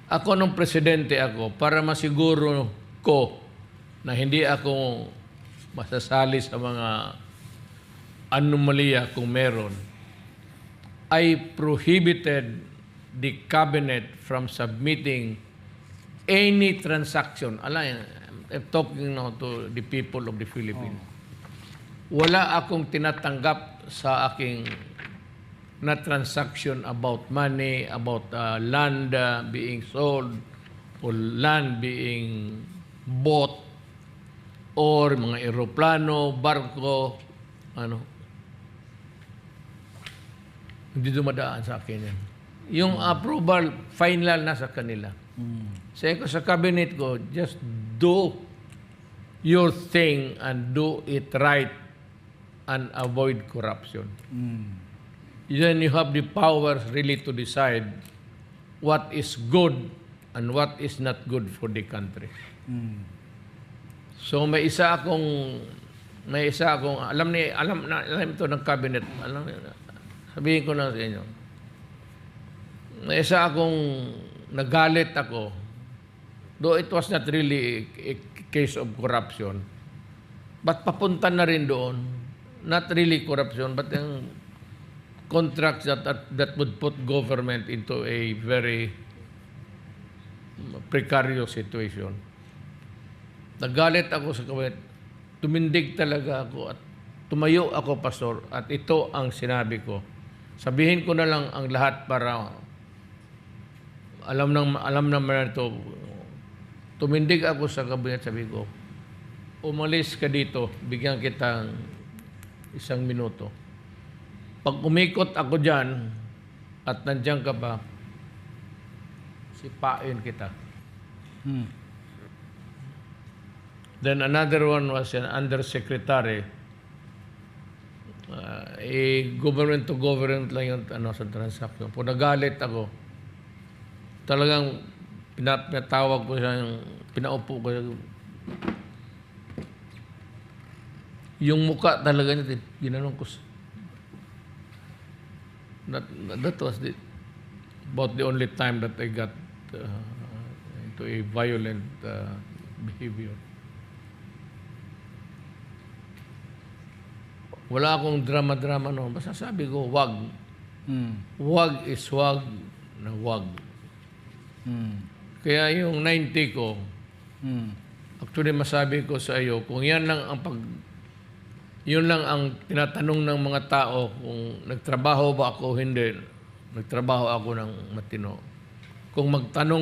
Ako nung presidente ako, para masiguro ko na hindi ako masasali sa mga anomalya kung meron, I prohibited the cabinet from submitting any transaction. I'm talking now to the people of the Philippines. Wala akong tinatanggap sa aking na transaction about money, about land being sold, or land being bought, or mga eroplano, barko, hindi dumadaan sa akin yan. Yung approval, final na sa kanila. Sabi ko sa cabinet ko, just do your thing and do it right and avoid corruption. Then you have the powers really to decide what is good and what is not good for the country. So may isa akong alam ito ng cabinet, sabihin ko na sa inyo. May isa akong nagalit ako, though it was not really a case of corruption, but papunta na rin doon, not really corruption, but yung contracts that would put government into a very precarious situation. Nagalit ako sa cabinet, tumindig talaga ako at tumayo ako, Pastor, at ito ang sinabi ko. Sabihin ko na lang ang lahat para alam naman ito. Tumindig ako sa cabinet, sabi ko, umalis ka dito, bigyan kitang 1 minuto. Pag umikot ako dyan at nandiyan ka pa, sipain kita. Then another one was an undersecretary. Government to government lang yung sa transaction. Pag nagalit ako, talagang pinatawag ko siya, pinaupo ko siya. Yung muka talaga niya, ginanong ko. That was about the only time that I got into a violent behavior. Wala akong drama-drama noon. Basta sabi ko, wag. Wag is wag na wag. Kaya yung 90 ko, actually masabi ko sa iyo, kung yan lang yun lang ang tinatanong ng mga tao kung nagtrabaho ba ako o hindi, nagtrabaho ako ng matino. Kung magtanong